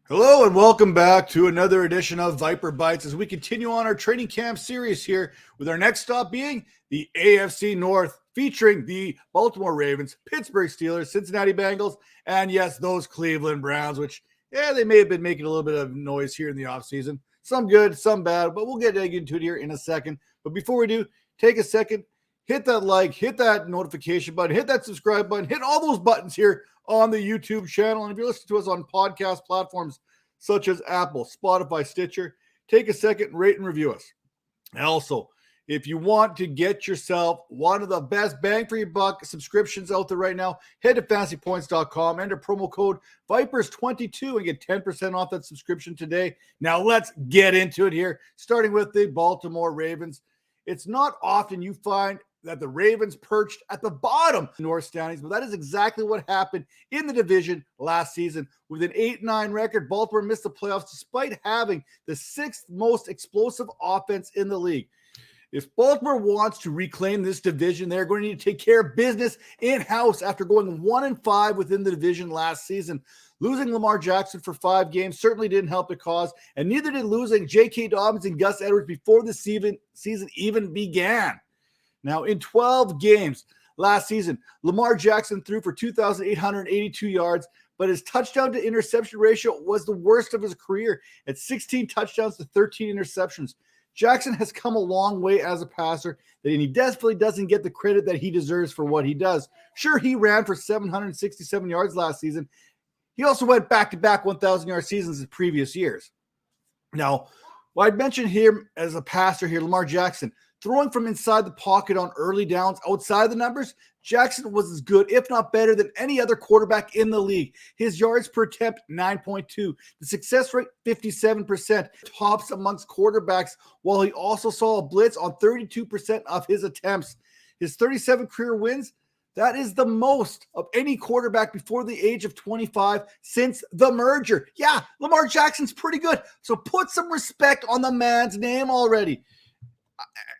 Hello and welcome back to another edition of Viper Bites as we continue on our training camp series here with our next stop being the AFC North featuring the Baltimore Ravens, Pittsburgh Steelers, Cincinnati Bengals, and yes, those Cleveland Browns, which, they may have been making a little bit of noise here in the offseason. Some good, some bad, but we'll get into it here in a second. But before we do, take a second, hit that like, hit that notification button, hit that subscribe button, hit all those buttons here on the YouTube channel. And if you're listening to us on podcast platforms such as Apple, Spotify, Stitcher, take a second, rate and review us. And also, if you want to get yourself one of the best bang for your buck subscriptions out there right now, head to fantasypoints.com, enter promo code Vipers22 and get 10% off that subscription today. Now let's get into it here, starting with the Baltimore Ravens. It's not often you find that the Ravens perched at the bottom North standings, but that is exactly what happened in the division last season. With an 8-9 record, Baltimore missed the playoffs despite having the sixth most explosive offense in the league. If Baltimore wants to reclaim this division, they're going to need to take care of business in-house after going 1-5 within the division last season. Losing Lamar Jackson for 5 games certainly didn't help the cause, and neither did losing J.K. Dobbins and Gus Edwards before the season even began. Now, in 12 games last season, Lamar Jackson threw for 2,882 yards, but his touchdown to interception ratio was the worst of his career at 16 touchdowns to 13 interceptions. Jackson has come a long way as a passer, and he definitely doesn't get the credit that he deserves for what he does. Sure, he ran for 767 yards last season. He also went back-to-back 1,000-yard seasons in previous years. Now, I'd mentioned him as a passer here, Lamar Jackson. Throwing from inside the pocket on early downs outside the numbers, Jackson was as good, if not better, than any other quarterback in the league. His yards per attempt, 9.2. The success rate, 57%. Tops amongst quarterbacks, while he also saw a blitz on 32% of his attempts. His 37 career wins, that is the most of any quarterback before the age of 25 since the merger. Yeah, Lamar Jackson's pretty good, so put some respect on the man's name already.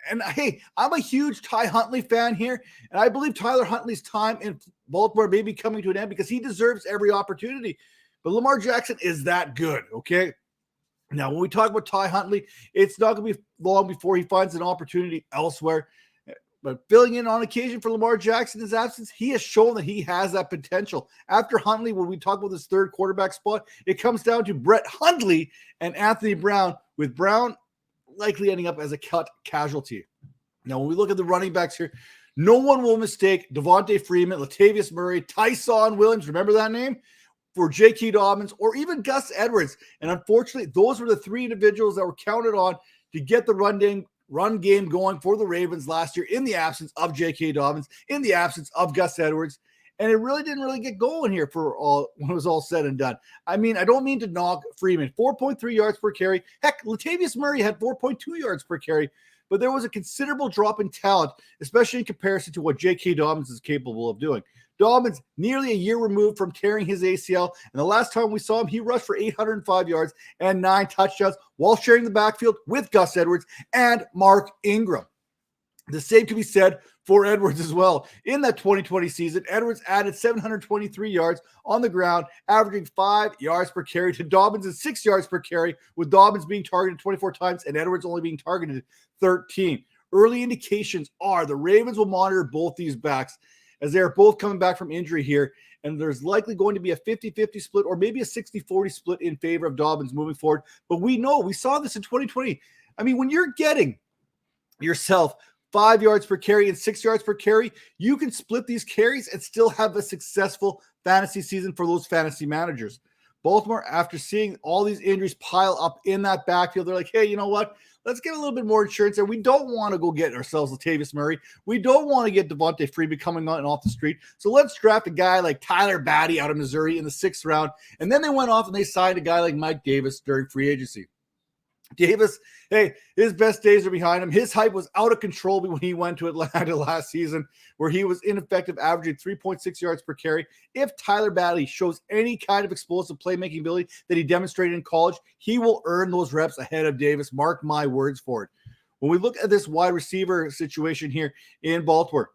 And hey, I'm a huge Ty Huntley fan here, and I believe Tyler Huntley's time in Baltimore may be coming to an end because he deserves every opportunity. But Lamar Jackson is that good, okay? Now, when we talk about Ty Huntley, it's not going to be long before he finds an opportunity elsewhere. But filling in on occasion for Lamar Jackson in his absence, he has shown that he has that potential. After Huntley, when we talk about this third quarterback spot, it comes down to Brett Hundley and Anthony Brown, with Brown likely ending up as a cut casualty. Now, when we look at the running backs here, no one will mistake Devontae Freeman, Latavius Murray, Tyson Williams, remember that name, for J.K. Dobbins, or even Gus Edwards. And unfortunately, those were the 3 individuals that were counted on to get the run game going for the Ravens last year in the absence of J.K. Dobbins, in the absence of Gus Edwards. And it really didn't get going here when it was all said and done. I mean, I don't mean to knock Freeman. 4.3 yards per carry. Heck, Latavius Murray had 4.2 yards per carry. But there was a considerable drop in talent, especially in comparison to what J.K. Dobbins is capable of doing. Dobbins, nearly a year removed from tearing his ACL, and the last time we saw him, he rushed for 805 yards and 9 touchdowns while sharing the backfield with Gus Edwards and Mark Ingram. The same can be said for Edwards as well. In that 2020 season, Edwards added 723 yards on the ground, averaging 5 yards per carry to Dobbins' 6 yards per carry, with Dobbins being targeted 24 times and Edwards only being targeted 13. Early indications are the Ravens will monitor both these backs as they are both coming back from injury here, and there's likely going to be a 50-50 split or maybe a 60-40 split in favor of Dobbins moving forward. But we saw this in 2020. I mean, when you're getting yourself 5 yards per carry and 6 yards per carry, you can split these carries and still have a successful fantasy season for those fantasy managers. Baltimore, after seeing all these injuries pile up in that backfield, they're like, hey, you know what? Let's get a little bit more insurance there. We don't want to go get ourselves Latavius Murray. We don't want to get Devontae Freeman coming on and off the street. So let's draft a guy like Tyler Batty out of Missouri in the 6th round. And then they went off and they signed a guy like Mike Davis during free agency. Davis, hey, his best days are behind him. His hype was out of control when he went to Atlanta last season, where he was ineffective, averaging 3.6 yards per carry. If Tyler Batty shows any kind of explosive playmaking ability that he demonstrated in college, he will earn those reps ahead of Davis. Mark my words for it. When we look at this wide receiver situation here in Baltimore,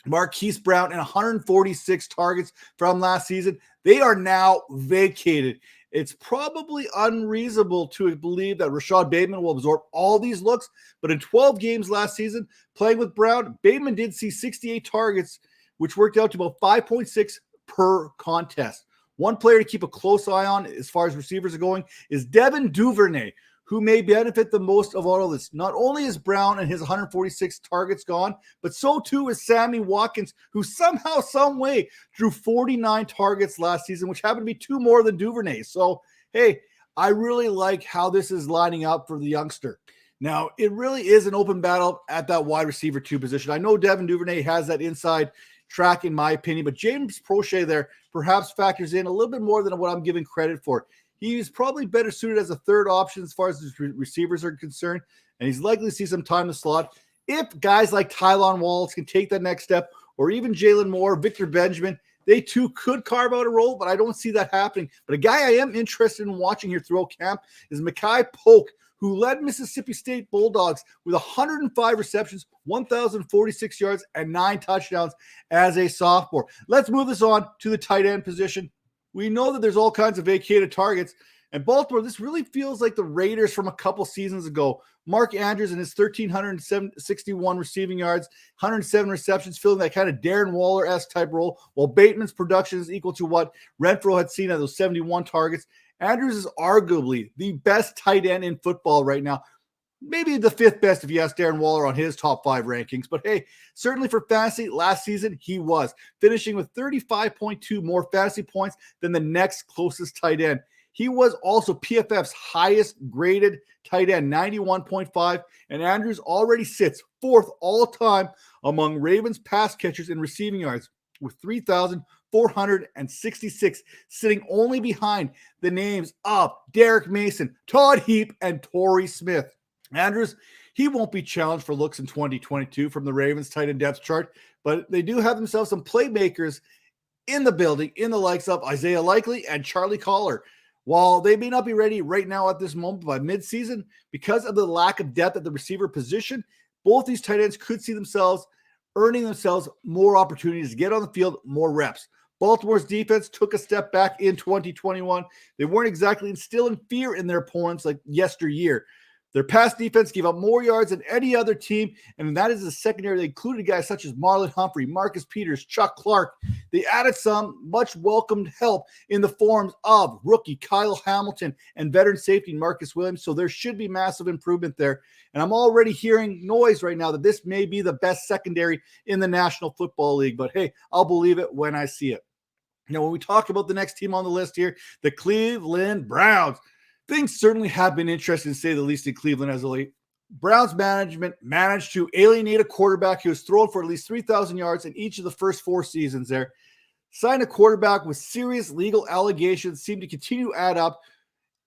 Marquise Brown and 146 targets from last season, they are now vacated. It's probably unreasonable to believe that Rashad Bateman will absorb all these looks, but in 12 games last season, playing with Brown, Bateman did see 68 targets, which worked out to about 5.6 per contest. One player to keep a close eye on as far as receivers are going is Devin Duvernay, who may benefit the most of all of this. Not only is Brown and his 146 targets gone, but so too is Sammy Watkins, who somehow, some way drew 49 targets last season, which happened to be 2 more than Duvernay. So, hey, I really like how this is lining up for the youngster. Now, it really is an open battle at that wide receiver 2 position. I know Devin Duvernay has that inside track, in my opinion, but James Prochet there perhaps factors in a little bit more than what I'm giving credit for. He's probably better suited as a third option as far as his receivers are concerned, and he's likely to see some time in the slot. If guys like Tylan Wallace can take that next step, or even Jalen Moore, Victor Benjamin, they too could carve out a role, but I don't see that happening. But a guy I am interested in watching here throughout camp is Mekhi Polk, who led Mississippi State Bulldogs with 105 receptions, 1,046 yards, and 9 touchdowns as a sophomore. Let's move this on to the tight end position. We know that there's all kinds of vacated targets. And Baltimore, this really feels like the Raiders from a couple seasons ago. Mark Andrews and his 1,361 receiving yards, 107 receptions, filling that kind of Darren Waller-esque type role, while Bateman's production is equal to what Renfro had seen at those 71 targets. Andrews is arguably the best tight end in football right now. Maybe the 5th best if you ask Darren Waller on his top 5 rankings. But hey, certainly for fantasy, last season he was, finishing with 35.2 more fantasy points than the next closest tight end. He was also PFF's highest graded tight end, 91.5, and Andrews already sits 4th all-time among Ravens pass catchers in receiving yards with 3,466, sitting only behind the names of Derek Mason, Todd Heap, and Torrey Smith. Andrews, he won't be challenged for looks in 2022 from the Ravens tight end depth chart, but they do have themselves some playmakers in the building, in the likes of Isaiah Likely and Charlie Collar. While they may not be ready right now at this moment, by midseason, because of the lack of depth at the receiver position, both these tight ends could see themselves earning themselves more opportunities to get on the field, more reps. Baltimore's defense took a step back in 2021. They weren't exactly instilling fear in their opponents like yesteryear. Their pass defense gave up more yards than any other team, and that is the secondary. They included guys such as Marlon Humphrey, Marcus Peters, Chuck Clark. They added some much welcomed help in the forms of rookie Kyle Hamilton and veteran safety Marcus Williams, so there should be massive improvement there. And I'm already hearing noise right now that this may be the best secondary in the National Football League, but hey, I'll believe it when I see it. Now, when we talk about the next team on the list here, the Cleveland Browns, things certainly have been interesting, to say the least, in Cleveland as of late. Browns management managed to alienate a quarterback who was thrown for at least 3,000 yards in each of the first 4 seasons there. Signed a quarterback with serious legal allegations, seemed to continue to add up,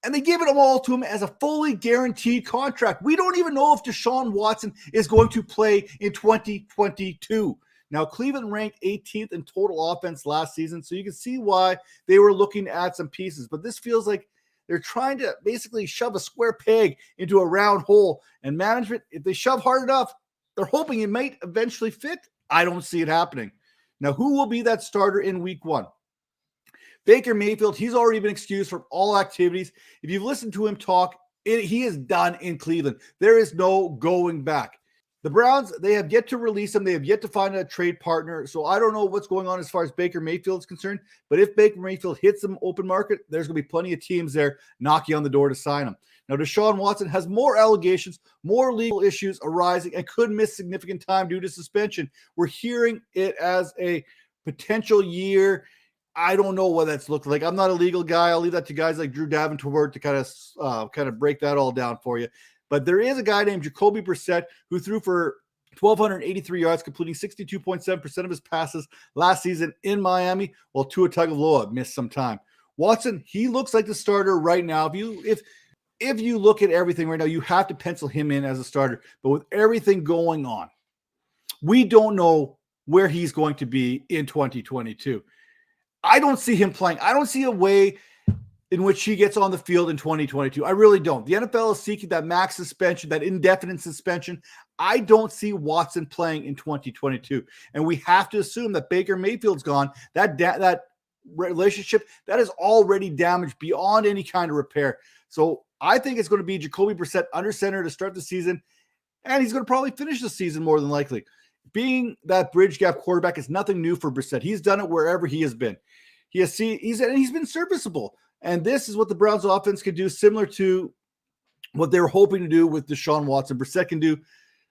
and they gave it all to him as a fully guaranteed contract. We don't even know if Deshaun Watson is going to play in 2022. Now, Cleveland ranked 18th in total offense last season, so you can see why they were looking to add some pieces. But this feels like they're trying to basically shove a square peg into a round hole. And management, if they shove hard enough, they're hoping it might eventually fit. I don't see it happening. Now, who will be that starter in week 1? Baker Mayfield, he's already been excused from all activities. If you've listened to him talk, he is done in Cleveland. There is no going back. The Browns, they have yet to release him. They have yet to find a trade partner. So I don't know what's going on as far as Baker Mayfield is concerned. But if Baker Mayfield hits some open market, there's going to be plenty of teams there knocking on the door to sign him. Now, Deshaun Watson has more allegations, more legal issues arising, and could miss significant time due to suspension. We're hearing it as a potential year. I don't know what that's looked like. I'm not a legal guy. I'll leave that to guys like Drew Davenport to kind of break that all down for you. But there is a guy named Jacoby Brissett who threw for 1,283 yards, completing 62.7% of his passes last season in Miami, while Tua Tagovailoa missed some time. Watson, he looks like the starter right now. If you look at everything right now, you have to pencil him in as a starter. But with everything going on, we don't know where he's going to be in 2022. I don't see him playing. I don't see a way in which he gets on the field in 2022. I really don't. The NFL is seeking that max suspension, that indefinite suspension. I don't see Watson playing in 2022. And we have to assume that Baker Mayfield's gone. That relationship that is already damaged beyond any kind of repair. So I think it's going to be Jacoby Brissett under center to start the season, and he's going to probably finish the season more than likely. Being that bridge gap quarterback is nothing new for Brissett. He's done it wherever he has been. He's been serviceable. And this is what the Browns offense can do, similar to what they were hoping to do with Deshaun Watson. Brissett can do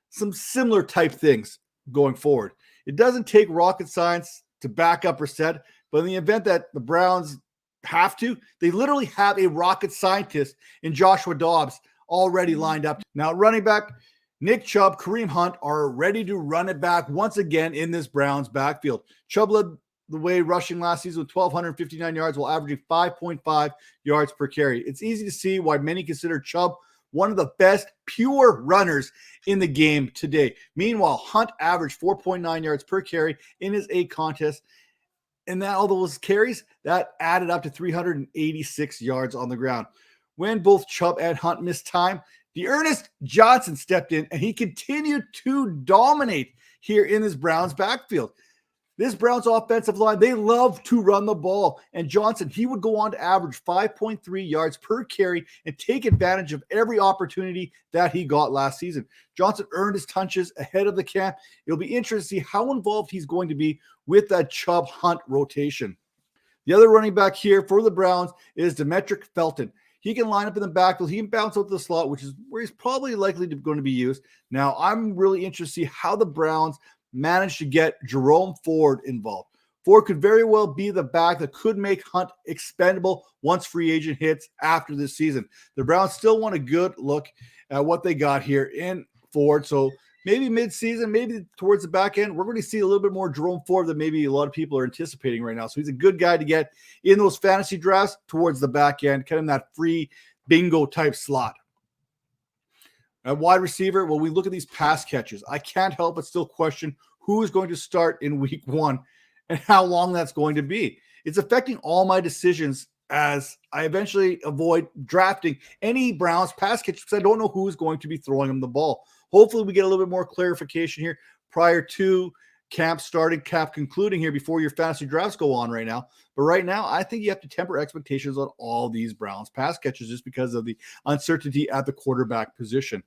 some similar type things going forward. It doesn't take rocket science to back up Brissett, but in the event that the Browns have to, they literally have a rocket scientist in Joshua Dobbs already lined up. Now, running back, Nick Chubb, Kareem Hunt are ready to run it back once again in this Browns backfield. Chubb led the way rushing last season with 1,259 yards while averaging 5.5 yards per carry. It's easy to see why many consider Chubb one of the best pure runners in the game today. Meanwhile, Hunt averaged 4.9 yards per carry in his 8 contests. And that all those carries, that added up to 386 yards on the ground. When both Chubb and Hunt missed time, Ernest Johnson stepped in, and he continued to dominate here in this Browns backfield. This Browns offensive line, they love to run the ball. And Johnson, he would go on to average 5.3 yards per carry and take advantage of every opportunity that he got last season. Johnson earned his touches ahead of the camp. It'll be interesting to see how involved he's going to be with that Chubb-Hunt rotation. The other running back here for the Browns is Demetric Felton. He can line up in the backfield. He can bounce out to the slot, which is where he's probably likely going to be used. Now, I'm really interested to see how the Browns managed to get Jerome Ford involved. Ford could very well be the back that could make Hunt expendable once free agent hits after this season. The Browns still want a good look at what they got here in Ford. So maybe mid-season, maybe towards the back end, we're going to see a little bit more Jerome Ford than maybe a lot of people are anticipating right now. So he's a good guy to get in those fantasy drafts towards the back end, kind of that free bingo type slot. At wide receiver, when we look at these pass catches, I can't help but still question who is going to start in week 1 and how long that's going to be. It's affecting all my decisions as I eventually avoid drafting any Browns pass catchers because I don't know who is going to be throwing them the ball. Hopefully we get a little bit more clarification here prior to camp starting, camp concluding here before your fantasy drafts go on right now. But right now, I think you have to temper expectations on all these Browns pass catches just because of the uncertainty at the quarterback position.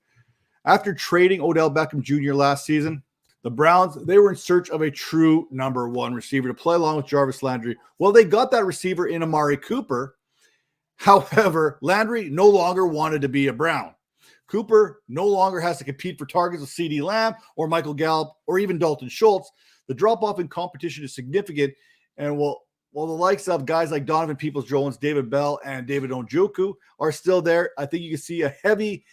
After trading Odell Beckham Jr. last season, the Browns, they were in search of a true number 1 receiver to play along with Jarvis Landry. Well, they got that receiver in Amari Cooper. However, Landry no longer wanted to be a Brown. Cooper no longer has to compete for targets with CeeDee Lamb or Michael Gallup or even Dalton Schultz. The drop-off in competition is significant, and while the likes of guys like Donovan Peoples-Jones, David Bell, and David Njoku are still there, I think you can see a heavy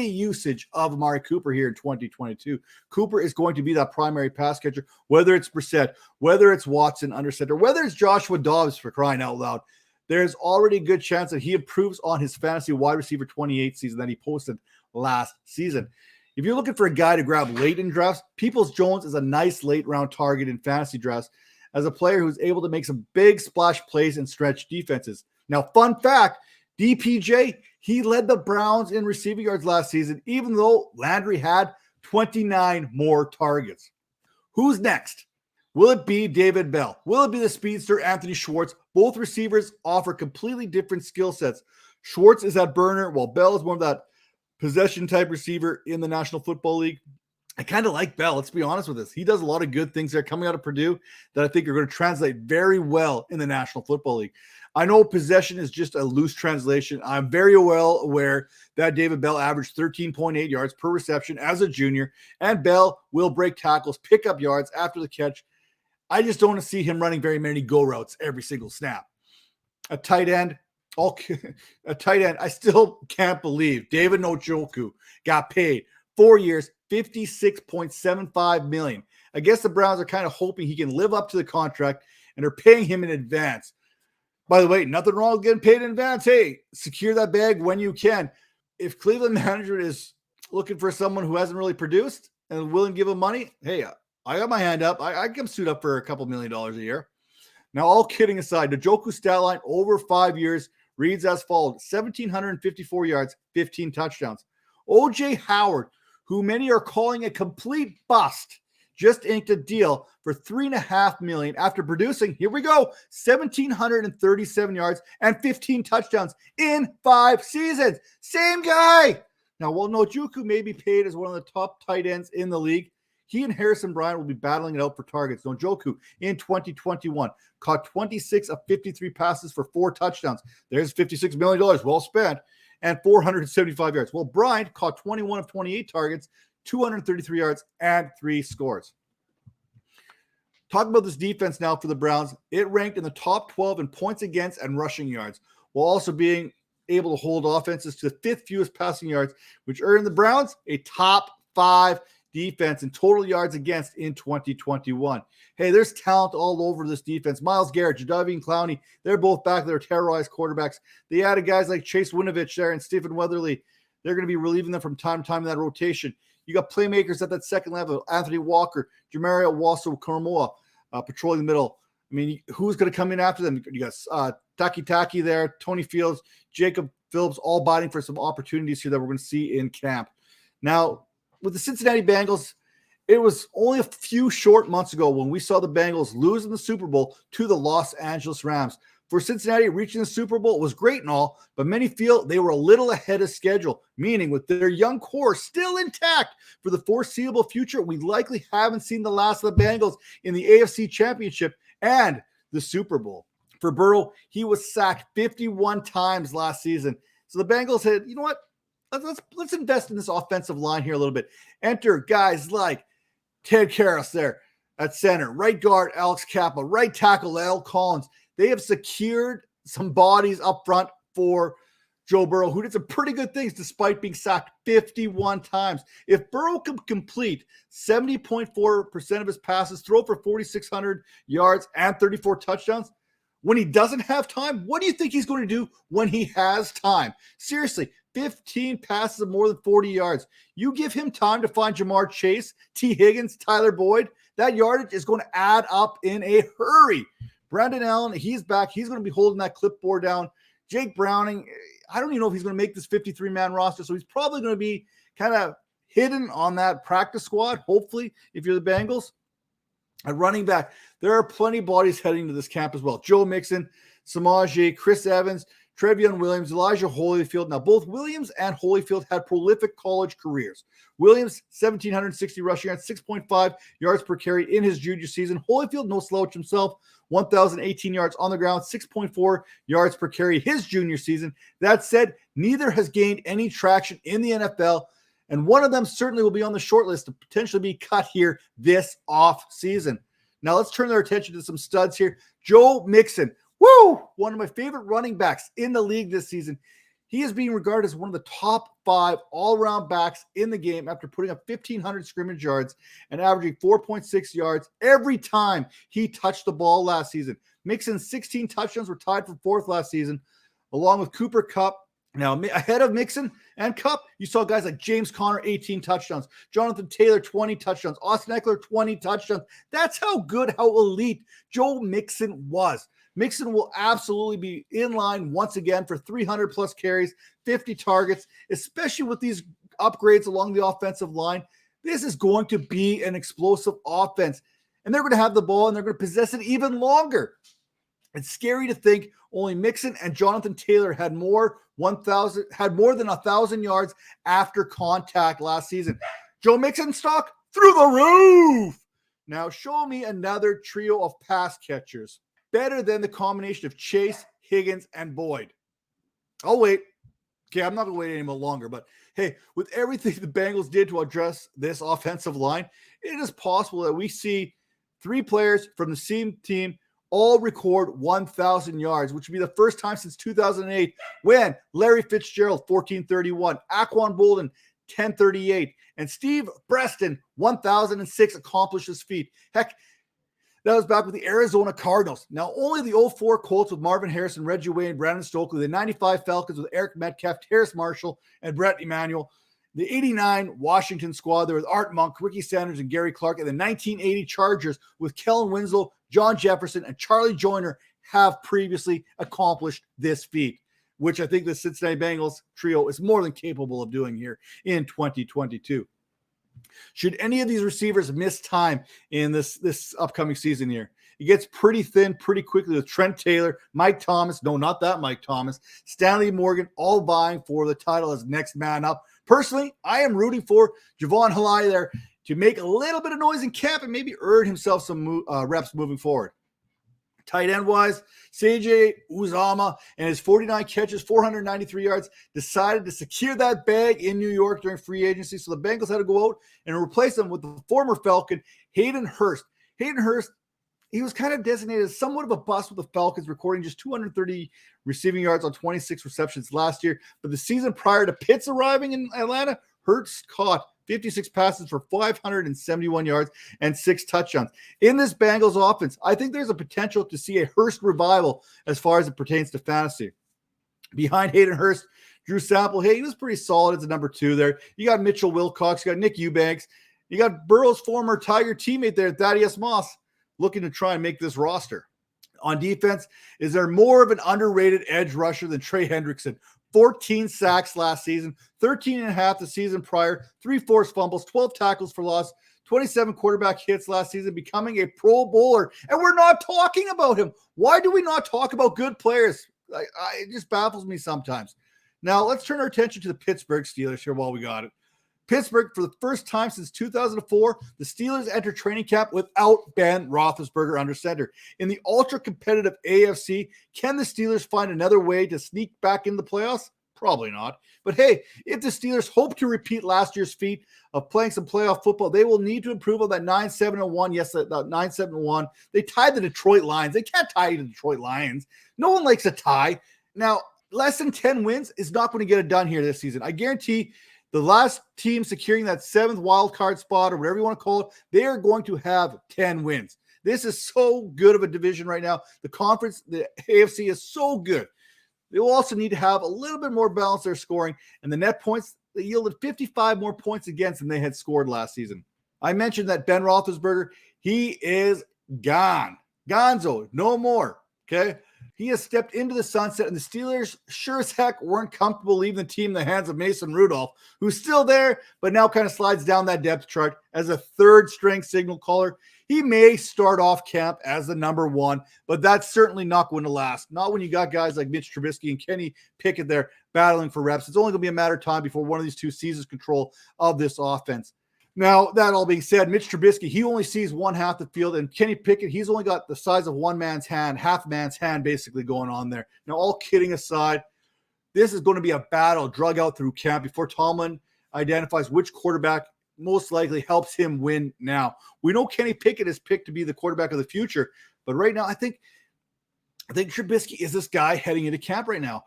usage of Amari Cooper here in 2022. Cooper is going to be that primary pass catcher, whether it's Brissett, whether it's Watson under center, whether it's Joshua Dobbs, for crying out loud. There's already a good chance that he improves on his fantasy wide receiver 28 season that he posted last season. If you're looking for a guy to grab late in drafts, Peoples-Jones is a nice late round target in fantasy drafts as a player who's able to make some big splash plays and stretch defenses. Now, fun fact, DPJ, he led the Browns in receiving yards last season, even though Landry had 29 more targets. Who's next? Will it be David Bell? Will it be the speedster Anthony Schwartz? Both receivers offer completely different skill sets. Schwartz is that burner, while Bell is more of that possession type receiver in the National Football League. I kind of like Bell. Let's be honest with this. He does a lot of good things there coming out of Purdue that I think are going to translate very well in the National Football League. I know possession is just a loose translation. I'm very well aware that David Bell averaged 13.8 yards per reception as a junior, and Bell will break tackles, pick up yards after the catch. I just don't want to see him running very many go routes every single snap. A tight end, I still can't believe David Njoku got paid 4 years, $56.75 million. I guess the Browns are kind of hoping he can live up to the contract and are paying him in advance. By the way, nothing wrong with getting paid in advance. Hey, secure that bag when you can. If Cleveland management is looking for someone who hasn't really produced and willing to give him money, hey, I got my hand up. I can suit up for a couple $1 million a year. Now, all kidding aside, Njoku's stat line over 5 years reads as follows: 1,754 yards, 15 touchdowns. O.J. Howard, who many are calling a complete bust, just inked a deal for $3.5 million after producing, here we go, 1,737 yards and 15 touchdowns in 5 seasons. Same guy. Now, while Njoku may be paid as one of the top tight ends in the league, he and Harrison Bryant will be battling it out for targets. Njoku in 2021 caught 26 of 53 passes for 4 touchdowns. There's $56 million well spent and 475 yards. Well, Bryant caught 21 of 28 targets, 233 yards, and 3 scores. Talk about this defense now for the Browns. It ranked in the top 12 in points against and rushing yards, while also being able to hold offenses to the 5th fewest passing yards, which earned the Browns a top 5 defense in total yards against in 2021. Hey, there's talent all over this defense. Myles Garrett, Jadeveon Clowney, they're both back. They're terrorized quarterbacks. They added guys like Chase Winovich there and Stephen Weatherly. They're going to be relieving them from time to time in that rotation. You got playmakers at that second level. Anthony Walker, Jamario Wasu-Koromoa patrolling the middle. I mean, who's going to come in after them? You got Taki there, Tony Fields, Jacob Phillips, all biting for some opportunities here that we're going to see in camp. Now, with the Cincinnati Bengals, it was only a few short months ago when we saw the Bengals lose in the Super Bowl to the Los Angeles Rams. For Cincinnati, reaching the Super Bowl was great and all, but many feel they were a little ahead of schedule, meaning with their young core still intact for the foreseeable future, we likely haven't seen the last of the Bengals in the AFC Championship and the Super Bowl. For Burrow, he was sacked 51 times last season. So the Bengals said, you know what? Let's invest in this offensive line here a little bit. Enter guys like Ted Karras there at center, right guard Alex Kappa, right tackle Al Collins. They have secured some bodies up front for Joe Burrow, who did some pretty good things despite being sacked 51 times. If Burrow can complete 70.4% of his passes, throw for 4,600 yards and 34 touchdowns, when he doesn't have time, what do you think he's going to do when he has time? Seriously, 15 passes of more than 40 yards. You give him time to find Jamar Chase, T. Higgins, Tyler Boyd, that yardage is going to add up in a hurry. Brandon Allen, he's back. He's going to be holding that clipboard down. Jake Browning, I don't even know if he's going to make this 53-man roster, so he's probably going to be kind of hidden on that practice squad, hopefully, if you're the Bengals. At running back, there are plenty of bodies heading to this camp as well. Joe Mixon, Samaje, Chris Evans, Trevion Williams, Elijah Holyfield. Now, both Williams and Holyfield had prolific college careers. Williams, 1,760 rushing yards, 6.5 yards per carry in his junior season. Holyfield, no slouch himself, 1,018 yards on the ground, 6.4 yards per carry his junior season. That said, neither has gained any traction in the NFL, and one of them certainly will be on the short list to potentially be cut here this off season. Now, let's turn our attention to some studs here. Joe Mixon. Woo! One of my favorite running backs in the league this season. He is being regarded as one of the top 5 all-around backs in the game after putting up 1,500 scrimmage yards and averaging 4.6 yards every time he touched the ball last season. Mixon's 16 touchdowns were tied for 4th last season, along with Cooper Kupp. Now, ahead of Mixon and Kupp, you saw guys like James Conner, 18 touchdowns. Jonathan Taylor, 20 touchdowns. Austin Eckler, 20 touchdowns. That's how good, how elite Joe Mixon was. Mixon will absolutely be in line once again for 300-plus carries, 50 targets, especially with these upgrades along the offensive line. This is going to be an explosive offense, and they're going to have the ball, and they're going to possess it even longer. It's scary to think only Mixon and Jonathan Taylor had more than 1,000 yards after contact last season. Joe Mixon stock through the roof. Now show me another trio of pass catchers better than the combination of Chase, Higgins, and Boyd. I'll wait. Okay, I'm not going to wait any more longer, but hey, with everything the Bengals did to address this offensive line, it is possible that we see 3 players from the same team all record 1,000 yards, which would be the first time since 2008 when Larry Fitzgerald, 1,431, Aquan Bolden, 1,038, and Steve Preston, 1,006 accomplished this feat. Heck, that was back with the Arizona Cardinals. Now, only the 04 Colts with Marvin Harrison, Reggie Wayne, Brandon Stokely, the 95 Falcons with Eric Metcalf, Terrace Marshall, and Brett Emanuel, the 89 Washington squad there with Art Monk, Ricky Sanders, and Gary Clark, and the 1980 Chargers with Kellen Winslow, John Jefferson, and Charlie Joyner have previously accomplished this feat, which I think the Cincinnati Bengals trio is more than capable of doing here in 2022. Should any of these receivers miss time in this upcoming season here? It gets pretty thin pretty quickly with Trent Taylor, Mike Thomas, no, not that Mike Thomas, Stanley Morgan, all vying for the title as next man up. Personally, I am rooting for Javon Halai there to make a little bit of noise in camp and maybe earn himself some reps moving forward. Tight end wise, CJ Uzama and his 49 catches, 493 yards, decided to secure that bag in New York during free agency. So the Bengals had to go out and replace him with the former Falcon, Hayden Hurst. Hayden Hurst, he was kind of designated as somewhat of a bust with the Falcons, recording just 230 receiving yards on 26 receptions last year. But the season prior to Pitts arriving in Atlanta, Hurst caught 56 passes for 571 yards and 6 touchdowns. In this Bengals offense, I think there's a potential to see a Hurst revival as far as it pertains to fantasy. Behind Hayden Hurst, Drew Sample, hey, he was pretty solid as a number 2 there. You got Mitchell Wilcox, you got Nick Eubanks, you got Burrow's former Tiger teammate there, Thaddeus Moss, looking to try and make this roster. On defense, is there more of an underrated edge rusher than Trey Hendrickson? 14 sacks last season, 13 and a half the season prior, 3 forced fumbles, 12 tackles for loss, 27 quarterback hits last season, becoming a Pro Bowler. And we're not talking about him. Why do we not talk about good players? It just baffles me sometimes. Now, let's turn our attention to the Pittsburgh Steelers here while we got it. Pittsburgh, for the first time since 2004, the Steelers entered training camp without Ben Roethlisberger under center. In the ultra-competitive AFC, can the Steelers find another way to sneak back into the playoffs? Probably not. But hey, if the Steelers hope to repeat last year's feat of playing some playoff football, they will need to improve on that 9-7-1. Yes, that 9-7-1. They tied the Detroit Lions. They can't tie the Detroit Lions. No one likes a tie. Now, less than 10 wins is not going to get it done here this season. I guarantee the last team securing that 7th wild card spot, or whatever you want to call it, they are going to have 10 wins. This is so good of a division right now. The conference, the AFC, is so good. They will also need to have a little bit more balance their scoring, and the net points, they yielded 55 more points against than they had scored last season. I mentioned that Ben Roethlisberger, he is gone. Gonzo, no more, okay? He has stepped into the sunset, and the Steelers sure as heck weren't comfortable leaving the team in the hands of Mason Rudolph, who's still there, but now kind of slides down that depth chart as a third-string signal caller. He may start off camp as the number 1, but that's certainly not going to last. Not when you got guys like Mitch Trubisky and Kenny Pickett there battling for reps. It's only going to be a matter of time before one of these two seizes control of this offense. Now, that all being said, Mitch Trubisky, he only sees one half the field, and Kenny Pickett, he's only got the size of one man's hand, half man's hand basically going on there. Now, all kidding aside, this is going to be a battle drug out through camp before Tomlin identifies which quarterback most likely helps him win now. We know Kenny Pickett is picked to be the quarterback of the future, but right now I think Trubisky is this guy heading into camp right now.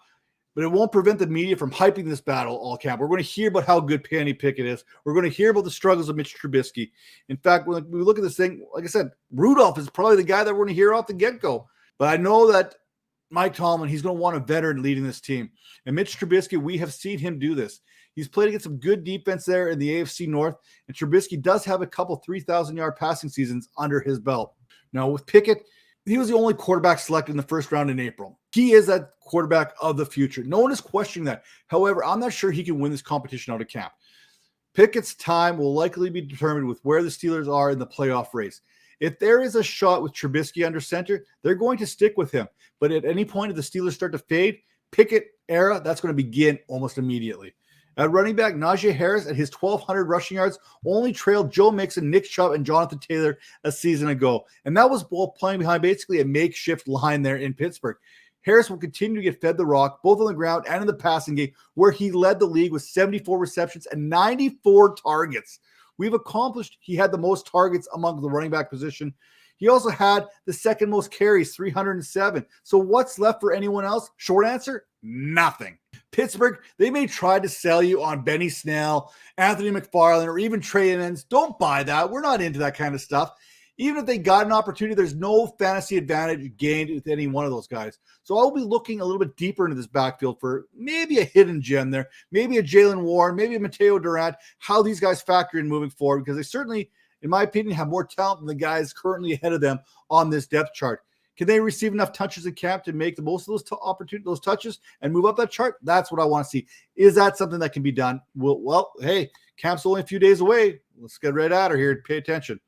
But it won't prevent the media from hyping this battle all camp. We're going to hear about how good Kenny Pickett is. We're going to hear about the struggles of Mitch Trubisky. In fact, when we look at this thing, like I said, Rudolph is probably the guy that we're going to hear off the get-go. But I know that Mike Tomlin, he's going to want a veteran leading this team. And Mitch Trubisky, we have seen him do this. He's played against some good defense there in the AFC North, and Trubisky does have a couple 3,000-yard passing seasons under his belt. Now, with Pickett, he was the only quarterback selected in the first round in April. He is that quarterback of the future. No one is questioning that. However, I'm not sure he can win this competition out of camp. Pickett's time will likely be determined with where the Steelers are in the playoff race. If there is a shot with Trubisky under center, they're going to stick with him. But at any point, if the Steelers start to fade, Pickett era, that's going to begin almost immediately. At running back, Najee Harris at his 1,200 rushing yards only trailed Joe Mixon, Nick Chubb, and Jonathan Taylor a season ago. And that was while playing behind basically a makeshift line there in Pittsburgh. Harris will continue to get fed the rock, both on the ground and in the passing game, where he led the league with 74 receptions and 94 targets. We've accomplished he had the most targets among the running back position. He also had the second most carries, 307. So what's left for anyone else? Short answer, nothing. Pittsburgh, they may try to sell you on Benny Snell, Anthony McFarland, or even Trey Emmons. Don't buy that. We're not into that kind of stuff. Even if they got an opportunity, there's no fantasy advantage gained with any one of those guys. So I'll be looking a little bit deeper into this backfield for maybe a hidden gem there, maybe a Jalen Warren, maybe a Mateo Durant, how these guys factor in moving forward, because they certainly, in my opinion, have more talent than the guys currently ahead of them on this depth chart. Can they receive enough touches in camp to make the most of those opportunities, those touches, and move up that chart? That's what I want to see. Is that something that can be done? Well, hey, camp's only a few days away. let's get right at her here. Pay attention.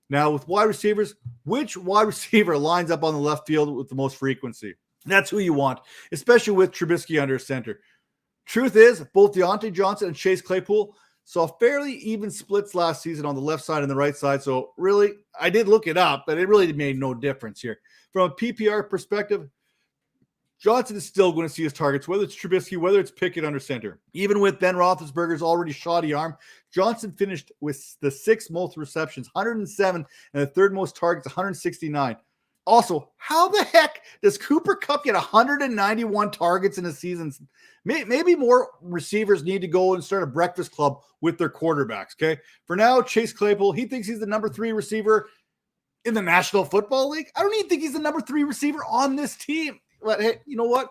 Now, with wide receivers, which wide receiver lines up on the left field with the most frequency? That's who you want, especially with Trubisky under center. Truth is, both Deontay Johnson and Chase Claypool saw fairly even splits last season on the left side and the right side. So really, I did look it up, but it really made no difference here. From a PPR perspective, Johnson is still going to see his targets, whether it's Trubisky, whether it's Pickett under center. Even with Ben Roethlisberger's already shoddy arm, Johnson finished with the 6th most receptions, 107, and the 3rd most targets, 169. Also, how the heck does Cooper Kupp get 191 targets in a season? Maybe more receivers need to go and start a breakfast club with their quarterbacks, okay? For now, Chase Claypool, he thinks he's the number 3 receiver in the National Football League. I don't even think he's the number 3 receiver on this team. But hey, you know what?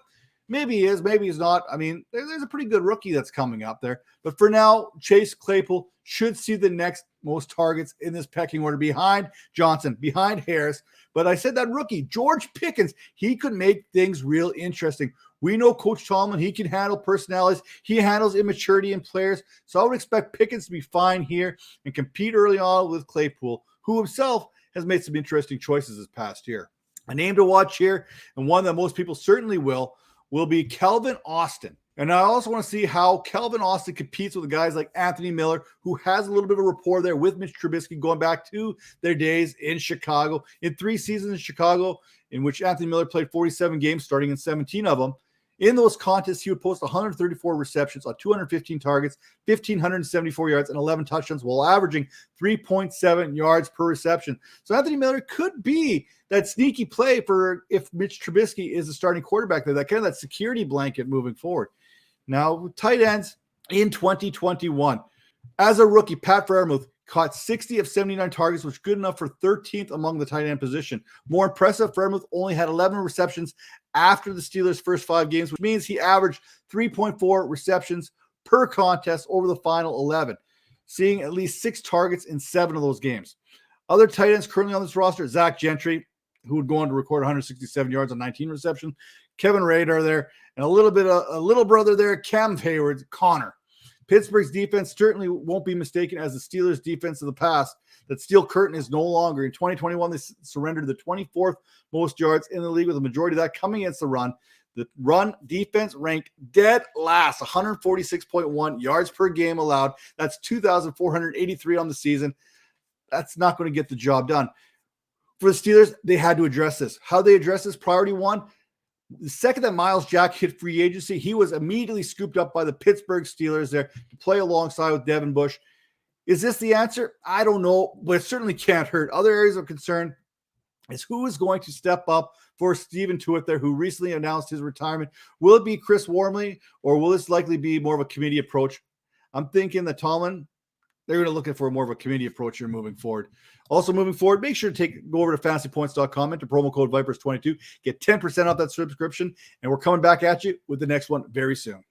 Maybe he is, maybe he's not. I mean, there's a pretty good rookie that's coming up there. But for now, Chase Claypool should see the next most targets in this pecking order behind Johnson, behind Harris. But I said that rookie, George Pickens, he could make things real interesting. We know Coach Tomlin, he can handle personalities. He handles immaturity in players. So I would expect Pickens to be fine here and compete early on with Claypool, who himself has made some interesting choices this past year. A name to watch here, and one that most people certainly will be Calvin Austin. And I also want to see how Calvin Austin competes with guys like Anthony Miller, who has a little bit of a rapport there with Mitch Trubisky going back to their days in Chicago. In 3 seasons in Chicago, in which Anthony Miller played 47 games, starting in 17 of them. In those contests, he would post 134 receptions on 215 targets, 1,574 yards, and 11 touchdowns, while averaging 3.7 yards per reception. So Anthony Miller could be that sneaky play for if Mitch Trubisky is the starting quarterback there, that kind of that security blanket moving forward. Now, tight ends in 2021. As a rookie, Pat Freiermuth caught 60 of 79 targets, which is good enough for 13th among the tight end position. More impressive, Freiermuth only had 11 receptions after the Steelers' first 5 games, which means he averaged 3.4 receptions per contest over the final 11, seeing at least 6 targets in 7 of those games. Other tight ends currently on this roster, Zach Gentry, who would go on to record 167 yards on 19 receptions, Kevin Rader there, and a little brother there, Cam Hayward, Connor. Pittsburgh's defense certainly won't be mistaken as the Steelers' defense of the past. That steel curtain is no longer. In 2021, they surrendered the 24th most yards in the league, with the majority of that coming against the run. The run defense ranked dead last, 146.1 yards per game allowed. That's 2,483 on the season. That's not going to get the job done. For the Steelers, they had to address this. How they address this? Priority 1, the second that Myles Jack hit free agency, he was immediately scooped up by the Pittsburgh Steelers there to play alongside with Devin Bush. Is this the answer? I don't know, but it certainly can't hurt. Other areas of concern is who is going to step up for Steven Tuitt there, who recently announced his retirement. Will it be Chris Wormley, or will this likely be more of a committee approach? I'm thinking that Tomlin, they're going to look for more of a committee approach here moving forward. Also moving forward, make sure to go over to fantasypoints.com, enter promo code Vipers22, get 10% off that subscription, and we're coming back at you with the next one very soon.